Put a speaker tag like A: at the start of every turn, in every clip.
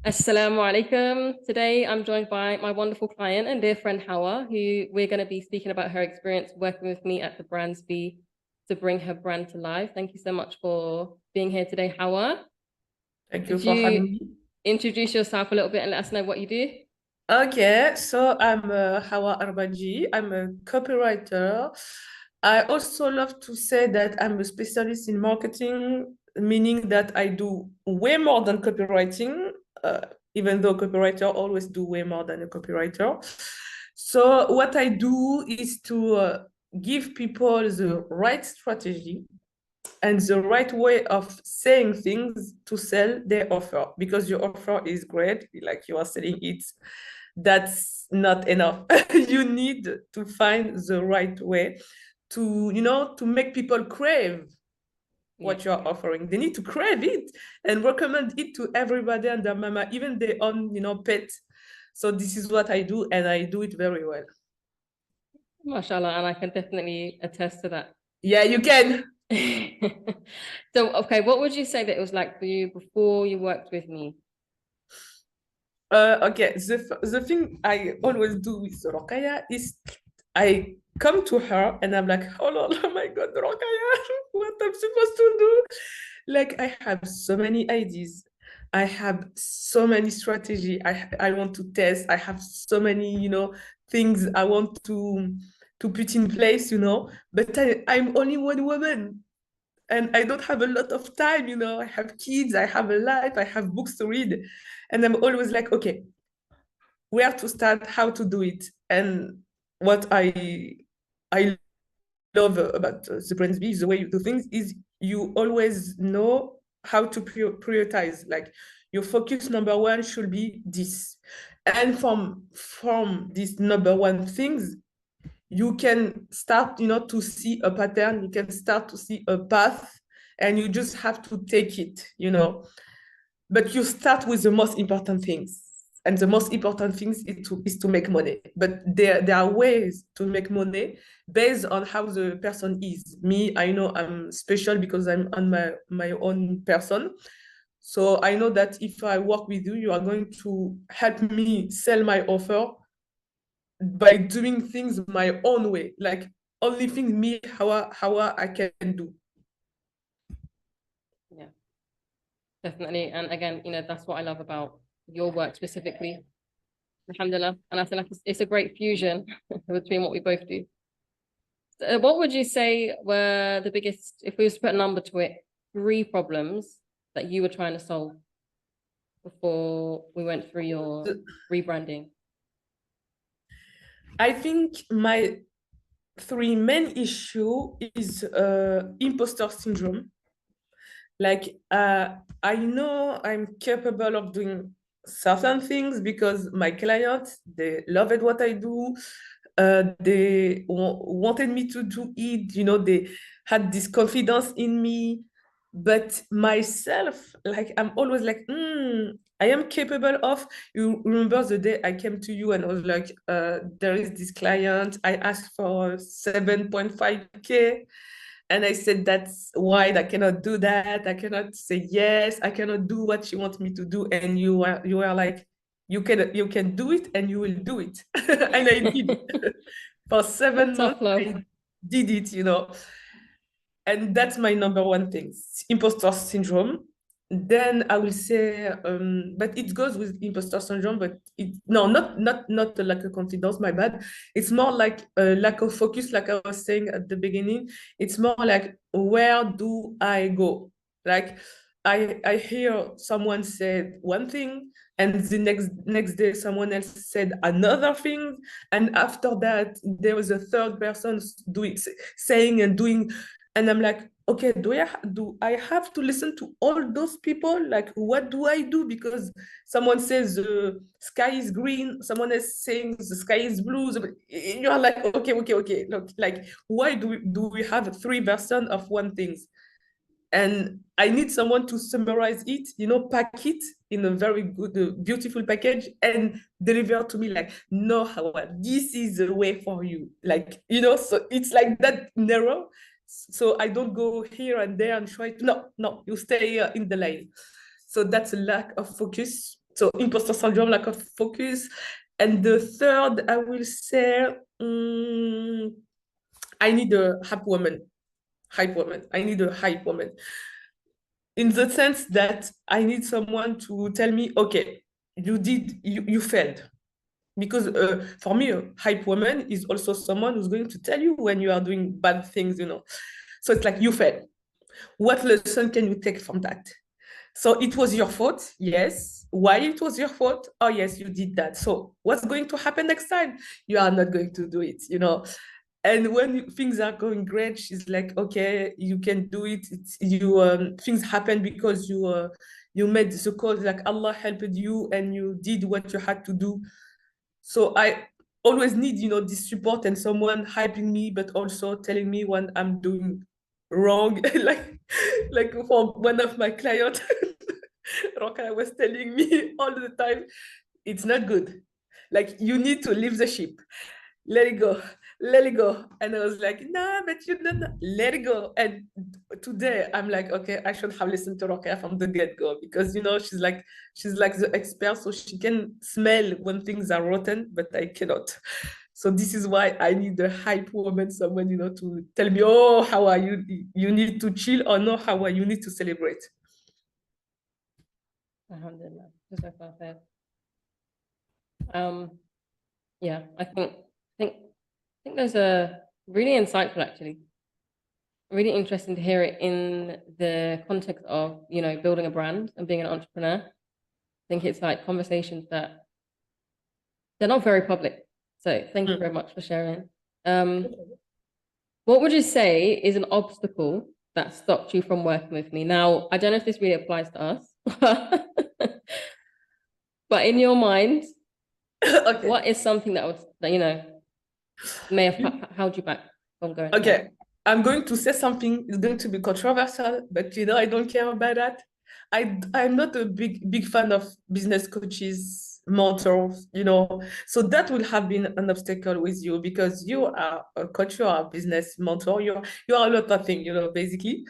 A: Assalamu alaikum. Today I'm joined by my wonderful client and dear friend Hawa, who we're going to be speaking about her experience working with me at the Brandsby to bring her brand to life. Thank you so much for being here today, Hawa.
B: Thank you
A: Could
B: for
A: you
B: having me.
A: introduce yourself a little bit and let us know what you do?
B: Okay, so I'm Hawa Arbaji. I'm a copywriter. I also love to say that I'm a specialist in marketing, meaning that I do way more than copywriting, uh, even though copywriter always do way more than a copywriter. So what I do is to give people the right strategy and the right way of saying things to sell their offer, because your offer is great, like you are selling it, that's not enough. You need to find the right way to, to make people crave
A: Yeah,
B: what you're offering. They need to crave it and recommend it to everybody and their mama, even their own, pet. So this is what I do, and I do it very well.
A: mashallah, and I can definitely attest to that.
B: Yeah, you can.
A: So, okay, what would you say that it was like for you before you worked with me?
B: Okay, the thing I always do with Rokaya is I come to her and I'm like, oh, Lord, oh my God, Rokaya, what I'm supposed to do? Like, I have so many ideas. I have so many strategy I want to test. I have so many, things I want to put in place, but I'm only one woman and I don't have a lot of time, I have kids, I have a life, I have books to read. And I'm always like, okay, where to start, how to do it. And what I love about the Brandsby, the way you do things, is you always know how to prioritize. Like your focus number one should be this. And from these number one things, you can start, to see a pattern, you can start to see a path, and you just have to take it. But you start with the most important things. And the most important things is to make money. But there are ways to make money based on how the person is. Me, I know I'm special because I'm on my own person. So I know that if I work with you, you are going to help me sell my offer by doing things my own way, like only thing me how I can do.
A: Yeah, definitely. And again, that's what I love about your work specifically. Alhamdulillah. And I feel like it's a great fusion between what we both do. So what would you say were the biggest, if we was to put a number to it, three problems that you were trying to solve before we went through your rebranding?
B: I think my three main issue is imposter syndrome. Like I know I'm capable of doing certain things because my clients, they loved what I do. They wanted me to do it, they had this confidence in me. But myself, like I'm always like, I am capable of. You remember the day I came to you and I was like, there is this client, I asked for 7.5K. And I said, that's why I cannot do that. I cannot say yes. I cannot do what she wants me to do. And you are like, you can do it and you will do it. And I did. For 7 months,
A: Tough love.
B: I did it. And that's my number one thing, imposter syndrome. Then I will say, but it goes with imposter syndrome, but it no, not a lack of confidence, my bad. It's more like a lack of focus, like I was saying at the beginning. It's more like, where do I go? Like I hear someone said one thing, and the next day someone else said another thing, and after that there was a third person doing, saying and doing, and I'm like, okay, do I have to listen to all those people? Like, what do I do? Because someone says the sky is green, someone is saying the sky is blue. You're like, okay, okay, okay. Look, like, why do we have three versions of one thing? And I need someone to summarize it, pack it in a very good, beautiful package and deliver to me like, no, Howard, this is the way for you. Like, so it's like that narrow. So I don't go here and there and try to, no, no, you stay in the lane. So that's a lack of focus. So imposter syndrome, lack of focus. And the third, I will say, I need a hype woman. Hype woman. I need a hype woman. In the sense that I need someone to tell me, okay, you failed. Because for me, a hype woman is also someone who's going to tell you when you are doing bad things, So it's like, you failed. What lesson can you take from that? So it was your fault, yes. Why it was your fault? Oh, yes, you did that. So what's going to happen next time? You are not going to do it. And when things are going great, she's like, okay, you can do it. Things happen because you made the call, like Allah helped you and you did what you had to do. So I always need, this support and someone hyping me, but also telling me when I'm doing wrong. like for one of my clients, Roka was telling me all the time, it's not good. Like you need to leave the ship. Let it go. Let it go. And I was like, nah, but you don't let it go. And today I'm like, okay, I should have listened to Roka from the get-go because she's like the expert, so she can smell when things are rotten, but I cannot. So this is why I need a hype woman, someone, to tell me, oh, how are you? You need to chill, or no, how are you need to celebrate.
A: Alhamdulillah. Jazakallah khair. Yeah, I think those are really insightful, actually. Really interesting to hear it in the context of, building a brand and being an entrepreneur. I think it's like conversations that they're not very public. So thank you very much for sharing. What would you say is an obstacle that stopped you from working with me? Now, I don't know if this really applies to us, but in your mind,
B: Okay.
A: what is something that may have held you back from going?
B: Okay, I'm going to say something. It's going to be controversial, but I don't care about that. I'm not a big fan of business coaches, mentors. So that would have been an obstacle with you because you are a coach, you are a business mentor, you are a lot of things, basically.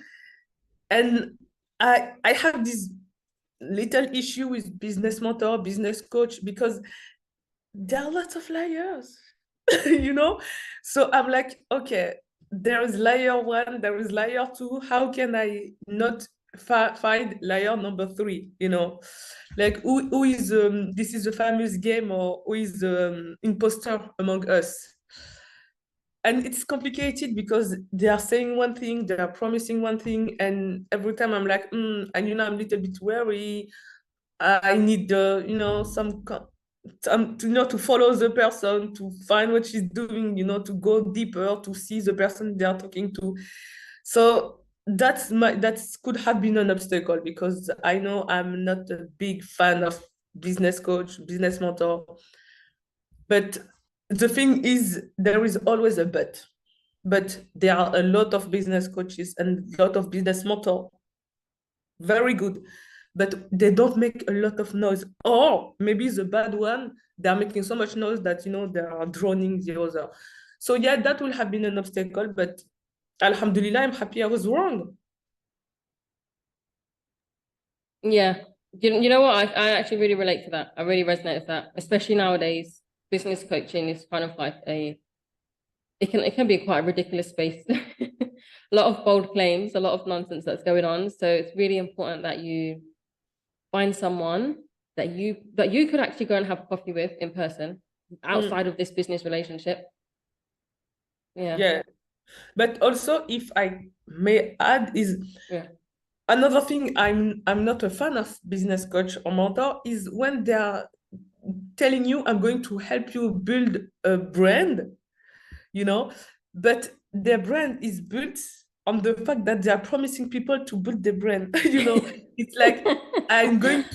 B: And I have this little issue with business mentor, business coach because there are lots of layers, So I'm like, okay, there is layer one, there is layer two. How can I not find layer number three? Like who is this is a famous game, or who is the imposter among us? And it's complicated because they are saying one thing, they are promising one thing, and every time I'm like, and I'm a little bit wary. I need to follow the person, to find what she's doing, to go deeper, to see the person they are talking to. So that could have been an obstacle because I know I'm not a big fan of business coach, business mentor. But the thing is, there is always a but. But there are a lot of business coaches and a lot of business mentor, very good, but they don't make a lot of noise. Or maybe the bad one, they're making so much noise that they are droning the other. So yeah, that will have been an obstacle, but Alhamdulillah, I'm happy I was wrong.
A: Yeah. You know what? I actually really relate to that. I really resonate with that, especially nowadays. Business coaching is kind of like it can be quite a ridiculous space. A lot of bold claims, a lot of nonsense that's going on. So it's really important that you find someone that you could actually go and have coffee with in person outside of this business relationship.
B: Yeah. But also, if I may add, is another thing I'm not a fan of business coach or mentor is when they are telling you, I'm going to help you build a brand, but their brand is built on the fact that they are promising people to build the brand. It's like, I'm going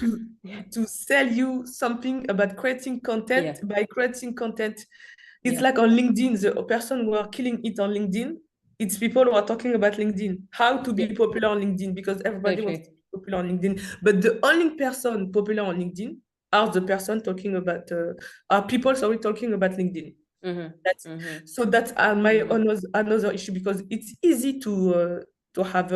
B: to sell you something about creating content. By creating content, it's like on LinkedIn, the person who are killing it on LinkedIn, it's people who are talking about LinkedIn, how to be popular on LinkedIn, because everybody wants to be popular on LinkedIn. But the only person popular on LinkedIn are the person talking about, are people, sorry, talking about LinkedIn. So that's another issue, because it's easy to have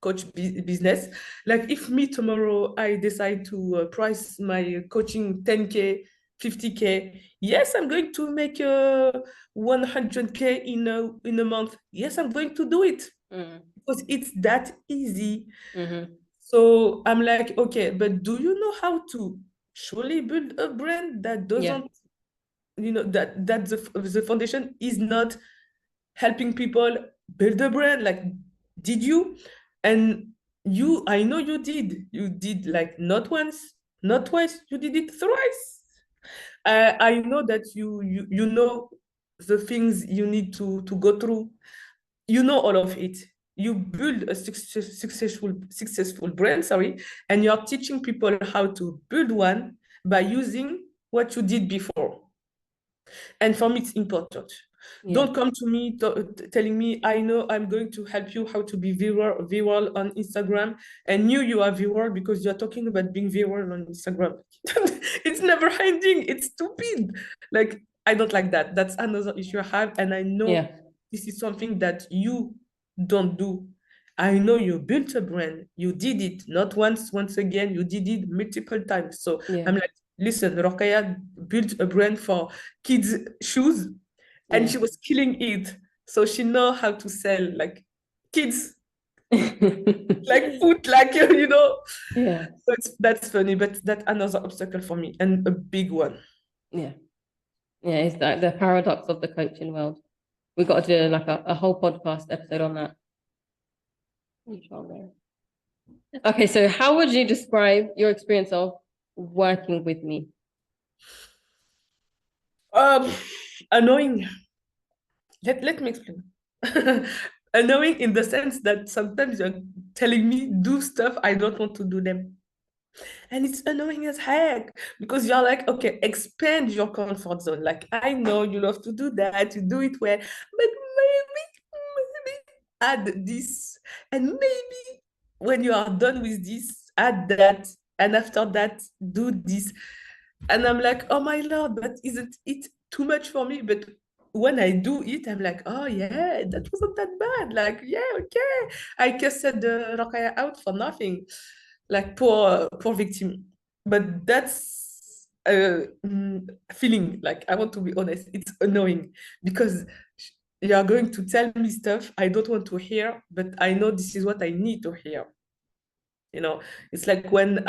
B: coach business. Like if me tomorrow I decide to price my coaching 10K, 50K, yes, I'm going to make 100K in a month. Yes, I'm going to do it because it's that easy. So I'm like, okay, but do you know how to surely build a brand that
A: Yeah.
B: doesn't, that the foundation is not helping people build a brand? Like, did you? And I know you did. You did like not once, not twice, you did it thrice. I know that you know the things you need to go through. You know all of it. You build a successful brand, sorry, and you're teaching people how to build one by using what you did before. And for me, it's important.
A: Yeah.
B: Don't come to me telling me, I know I'm going to help you how to be viral on Instagram, and you are viral because you're talking about being viral on Instagram. It's never ending. It's stupid. Like, I don't like that. That's another issue I have. And I know
A: Yeah.
B: this is something that you don't do. I know you built a brand. You did it not once again, you did it multiple times. So
A: Yeah.
B: I'm like, listen, Rokhaya built a brand for kids' shoes and
A: Yeah.
B: she was killing it. So she know how to sell like kids, like food, like
A: Yeah.
B: That's funny, but that's another obstacle for me and a big one.
A: Yeah. Yeah. It's like the paradox of the coaching world. We've got to do like a whole podcast episode on that. Okay, so how would you describe your experience of working with me?
B: Um, Annoying. Let me explain. Annoying in the sense that sometimes you're telling me do stuff I don't want to do them. And it's annoying as heck because you're like, okay, expand your comfort zone. Like, I know you love to do that, you do it well, but maybe add this. And maybe when you are done with this, add that. And after that, do this. And I'm like, oh my Lord, but isn't it too much for me? But when I do it, I'm like, oh yeah, that wasn't that bad. Like, yeah, okay. I casted the Rokaya out for nothing. Like poor victim. But that's a feeling, like I want to be honest, it's annoying because you are going to tell me stuff I don't want to hear, but I know this is what I need to hear. It's like when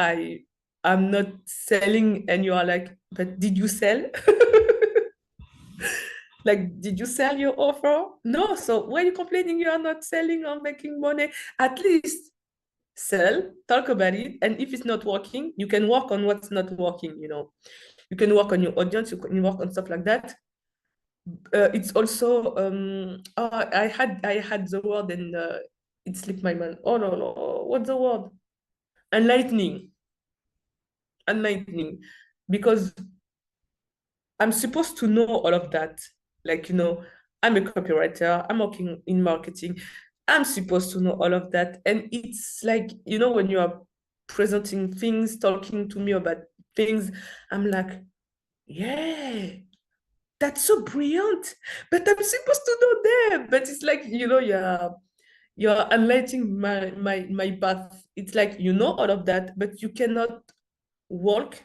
B: I'm not selling and you are like, but did you sell? Like, did you sell your offer? No. So why are you complaining you are not selling or making money? At least sell, talk about it. And if it's not working, you can work on what's not working. You can work on your audience, you can work on stuff like that. It's also I had the word and it slipped my mind. Oh no, what's the word? Enlightening. Enlightening. Because I'm supposed to know all of that. Like, I'm a copywriter, I'm working in marketing. I'm supposed to know all of that. And it's like, when you are presenting things, talking to me about things, I'm like, yeah, that's so brilliant. But I'm supposed to know them. But it's like, you're enlightening my path. It's like you know all of that, but you cannot walk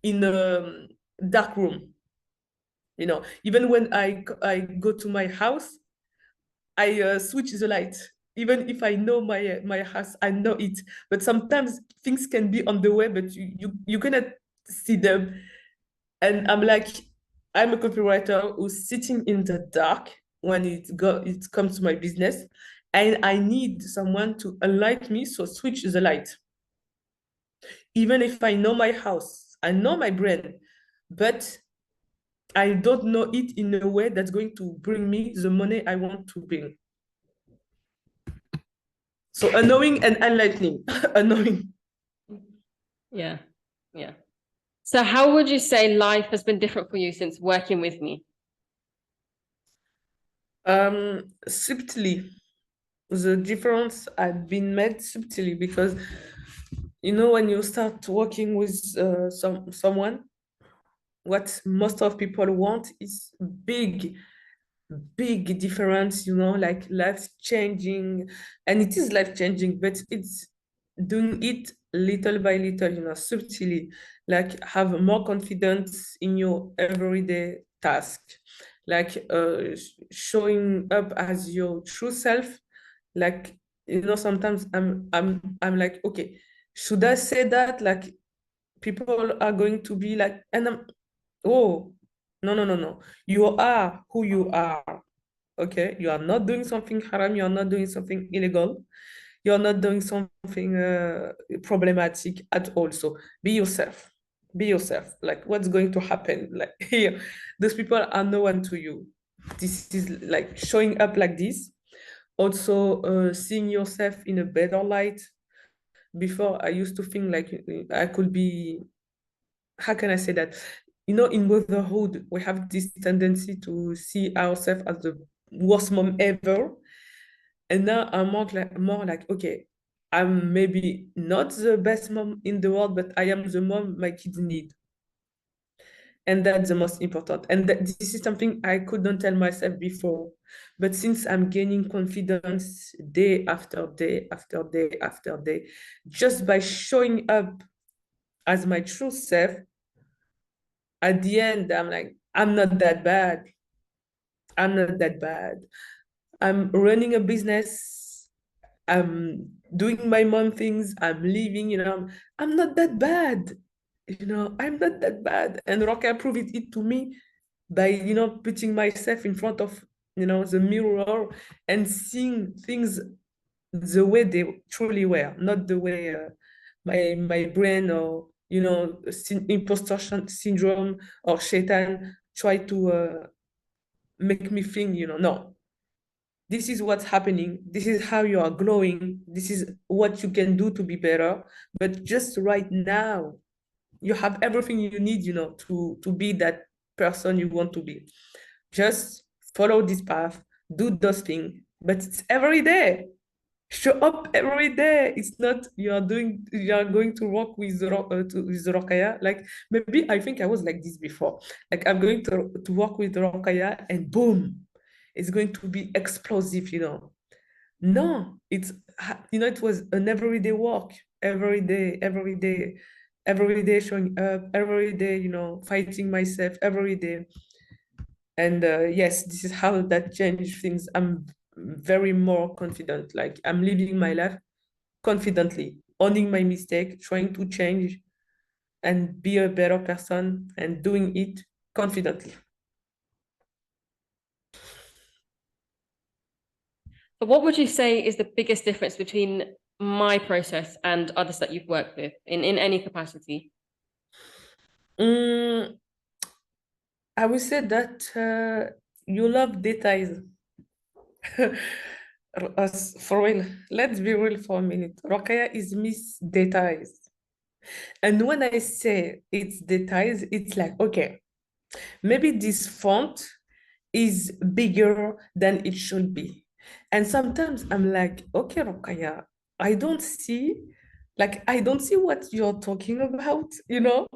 B: in a dark room. Even when I go to my house, I switch the light. Even if I know my house, I know it. But sometimes things can be on the way, but you cannot see them. And I'm a copywriter who's sitting in the dark when it comes to my business, and I need someone to enlighten me. So switch the light. Even if I know my house, I know my brand, but I don't know it in a way that's going to bring me the money I want to bring. So annoying and enlightening. Annoying.
A: Yeah. Yeah. So how would you say life has been different for you since working with me?
B: Subtly. The difference had been made subtly because when you start working with someone, what most of people want is big big difference, you know, like life changing. And it is life changing, but it's doing it little by little, you know, subtly, like have more confidence in your everyday task, like showing up as your true self. Like, you know, sometimes I'm like, okay, should I say that? Like, people are going to be like, and I'm, oh, no, no, no, no. You are who you are. Okay, you are not doing something haram, you are not doing something illegal, you're not doing something problematic at all. So be yourself. Be yourself. Like, what's going to happen? Like, here, those people are no one to you. This is like showing up like this. Also, seeing yourself in a better light. Before, I used to think like I could be, how can I say that? You know, in motherhood, we have this tendency to see ourselves as the worst mom ever. And now I'm more like, okay, I'm maybe not the best mom in the world, but I am the mom my kids need. And that's the most important. And this is something I couldn't tell myself before. But since I'm gaining confidence day after day after day after day, just by showing up as my true self, at the end, I'm like, I'm not that bad. I'm not that bad. I'm running a business. I'm doing my mom things. I'm leaving, you know, I'm not that bad. You know, I'm not that bad. And Roca proved it to me by, you know, putting myself in front of, you know, the mirror and seeing things the way they truly were, not the way my brain or, you know, imposter syndrome or shaitan try to make me think, you know, no, this is what's happening. This is how you are glowing. This is what you can do to be better. But just right now, you have everything you need, you know, to be that person you want to be. Just follow this path, do those things, but it's every day. Show up every day. It's not you are going to work with with Rokaya. Like, maybe I think I was like this before. Like, I'm going to work with Rokaya and boom, it's going to be explosive, you know. No, you know, it was an everyday work, every day showing up, every day, you know, fighting myself every day. And yes, this is how that changed things. I'm very more confident. Like, I'm living my life confidently, owning my mistake, trying to change and be a better person and doing it confidently.
A: So what would you say is the biggest difference between my process and others that you've worked with in any capacity?
B: Mm, I would say that you love details. For real, let's be real for a minute. Rokaya is Miss Details. And when I say it's details, it's like, okay, maybe this font is bigger than it should be. And sometimes I'm like, okay, Rokaya, I don't see what you're talking about, you know?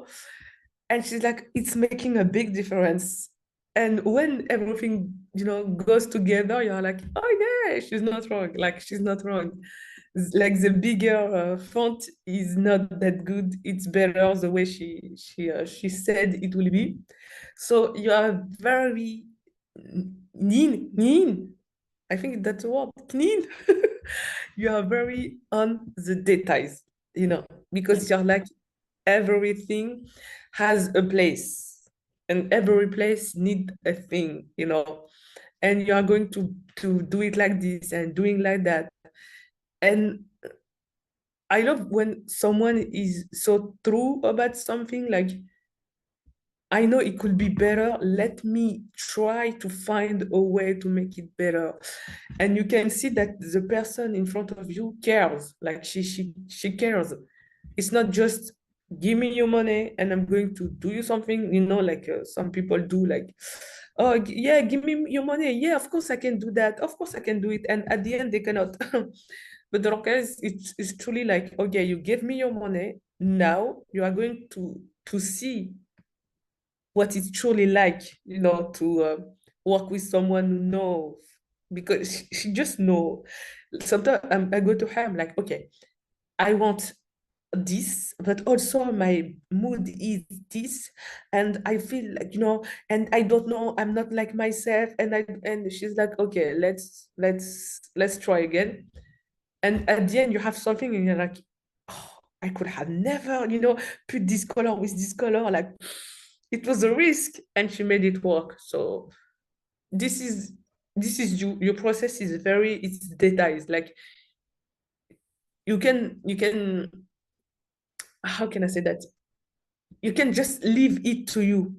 B: And she's like, it's making a big difference. And when everything, you know, goes together, you're like, oh yeah, she's not wrong. Like, she's not wrong. Like, the bigger font is not that good. It's better the way she said it will be. So you are very keen. I think that's a word, keen. You are very on the details, you know,
A: Yeah.
B: because you're like, everything has a place and every place need a thing, you know, and you are going to do it like this and doing like that. And I love when someone is so true about something, like, I know it could be better. Let me try to find a way to make it better. And you can see that the person in front of you cares. Like, she cares. It's not just give me your money and I'm going to do you something, you know, like some people do, like, oh yeah, give me your money. Yeah, of course I can do that. Of course I can do it. And at the end they cannot. But the rocker it's truly like, okay, you give me your money. Now you are going to see what it's truly like, you know, to work with someone who knows, because she just know. Sometimes I go to her, I'm like, okay, I want this, but also my mood is this, and I feel like, and I don't know, I'm not like myself, and she's like, okay, let's try again. And at the end, you have something, and you're like, oh, I could have never, put this color with this color. Like, it was a risk, and she made it work. So this is you. Your process is very, it's details. Like, you can, how can I say that? You can just leave it to you.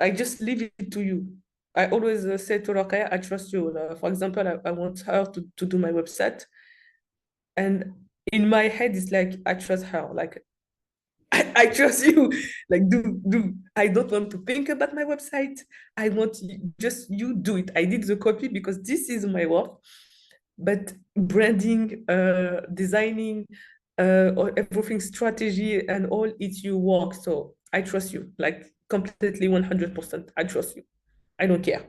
B: I just leave it to you. I always say to Rakaya, I trust you. For example, I want her to do my website. And in my head, it's like, I trust her. Like, I trust you. Like, do. I don't want to think about my website. I want just you do it. I did the copy because this is my work. But branding, designing, or everything, strategy and all, it's your work. So I trust you, like completely 100%. I trust you. I don't care.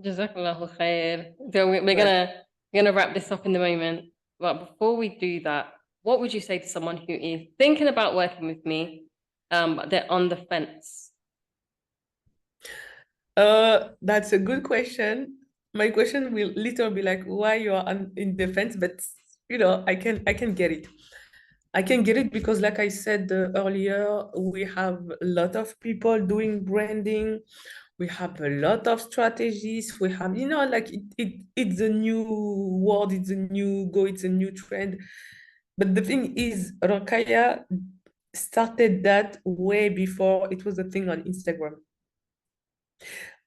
A: Jazakallahu khair. So we're
B: Right.
A: gonna wrap this up in the moment. But before we do that, what would you say to someone who is thinking about working with me, but they're on the fence?
B: That's a good question. My question will later be like, why you are in defense, but I can get it. I can get it because, like I said earlier, we have a lot of people doing branding. We have a lot of strategies. We have, like it's a new world, it's a new go, it's a new trend. But the thing is, Rakaya started that way before it was a thing on Instagram.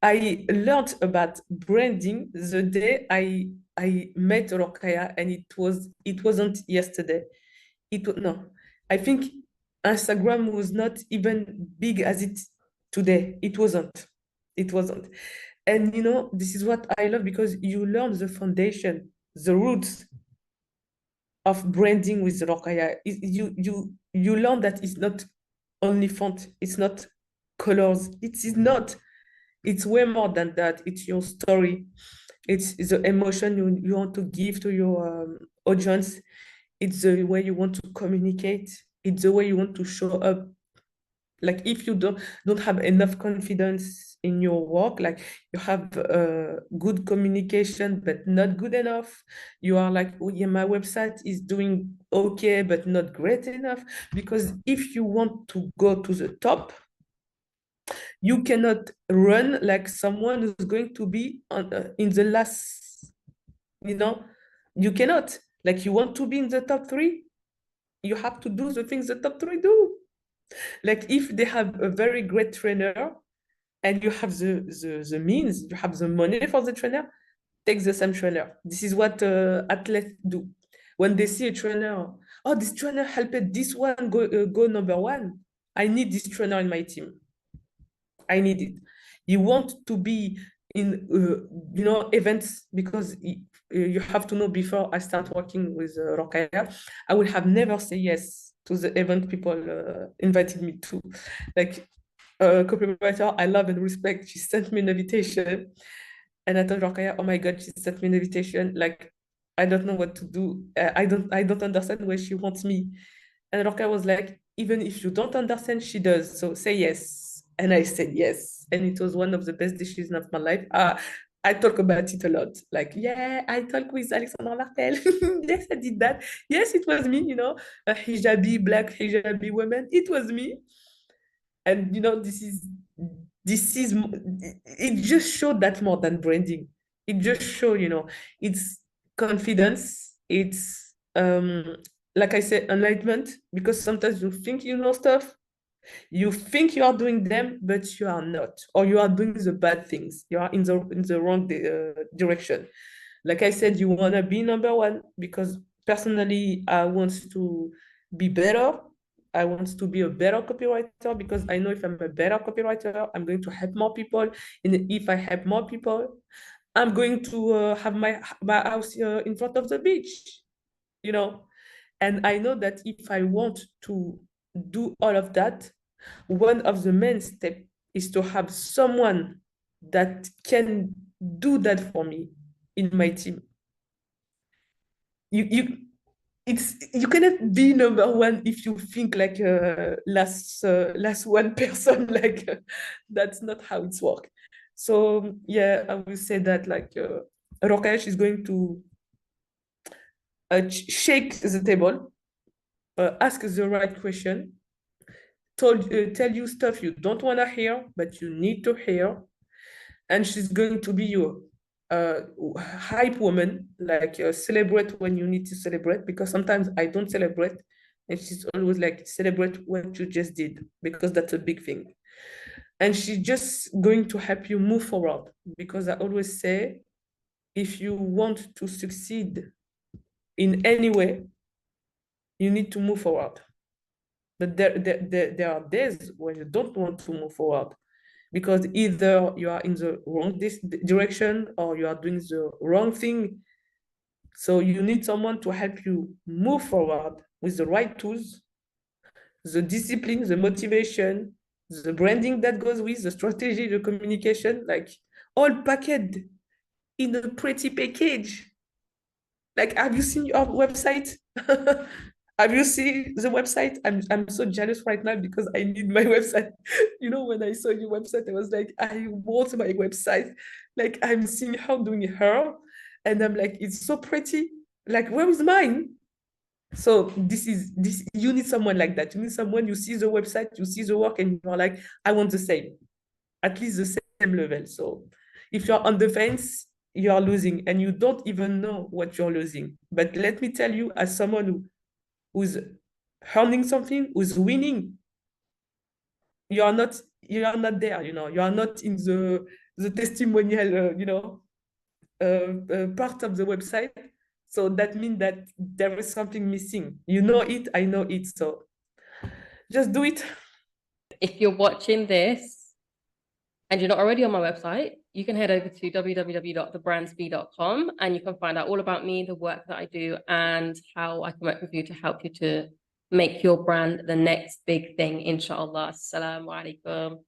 B: I learned about branding the day I met Rokaya, and it wasn't yesterday. No, I think Instagram was not even big as it today. It wasn't. It wasn't. And this is what I love, because you learn the foundation, the roots of branding with Rokaya. You learn that it's not only font, it's not colors, it is not. It's way more than that. It's your story. It's the emotion you want to give to your audience. It's the way you want to communicate. It's the way you want to show up. Like, if you don't have enough confidence in your work, like you have good communication but not good enough, you are like, oh yeah, my website is doing okay but not great enough. Because if you want to go to the top, you cannot run like someone who's going to be in the last, you know, you cannot. Like, you want to be in the top three, you have to do the things the top three do. Like, if they have a very great trainer and you have the means, you have the money for the trainer, take the same trainer. This is what athletes do. When they see a trainer, oh, this trainer helped this one go number one. I need this trainer in my team. I need it. You want to be in, events, because you have to know, before I start working with Rokaya, I would have never said yes to the event people invited me to. Like, copywriter I love and respect, she sent me an invitation, and I told Rokaya, oh my God, she sent me an invitation. Like, I don't know what to do. I don't understand where she wants me. And Rokaya was like, even if you don't understand, she does. So say yes. And I said yes. And it was one of the best decisions of my life. I talk about it a lot. Like, yeah, I talk with Alexandra Martel. Yes, I did that. Yes, it was me, a hijabi, black hijabi woman. It was me. And this is it just showed that more than branding. It just showed, it's confidence, it's like I said, enlightenment, because sometimes you think you know stuff, you think you are doing them, but you are not, or you are doing the bad things, you are in the wrong direction. Like I said, you want to be number one, because personally I want to be better. I want to be a better copywriter, because I know if I'm a better copywriter, I'm going to help more people. And if I help more people, I'm going to have my house in front of the beach, you know. And I know that if I want to do all of that, one of the main steps is to have someone that can do that for me in my team. You cannot be number one if you think like last one person. Like that's not how it's work. So yeah, I will say that like Rokesh is going to shake the table, ask the right question, tell you stuff you don't want to hear, but you need to hear. And she's going to be your hype woman, like celebrate when you need to celebrate, because sometimes I don't celebrate. And she's always like, celebrate what you just did, because that's a big thing. And she's just going to help you move forward, because I always say, if you want to succeed in any way, you need to move forward. But there are days when you don't want to move forward, because either you are in the wrong direction or you are doing the wrong thing. So you need someone to help you move forward with the right tools, the discipline, the motivation, the branding that goes with, the strategy, the communication, like all packaged in a pretty package. Like, have you seen your website? Have you seen the website? I'm so jealous right now because I need my website. You know, when I saw your website, I was like, I want my website. Like, I'm seeing her doing her, and I'm like, it's so pretty. Like, where is mine? So this, you need someone like that. You need someone, you see the website, you see the work, and you're like, I want the same, at least the same level. So if you're on the fence, you are losing and you don't even know what you're losing. But let me tell you, as someone who's earning something, who's winning, you are not there, you know, you are not in the testimonial, part of the website. So that means that there is something missing. You know it, I know it. So just do it.
A: If you're watching this and you're not already on my website, you can head over to www.thebrandsbee.com and you can find out all about me, the work that I do, and how I can work with you to help you to make your brand the next big thing, inshallah. Assalamu alaikum.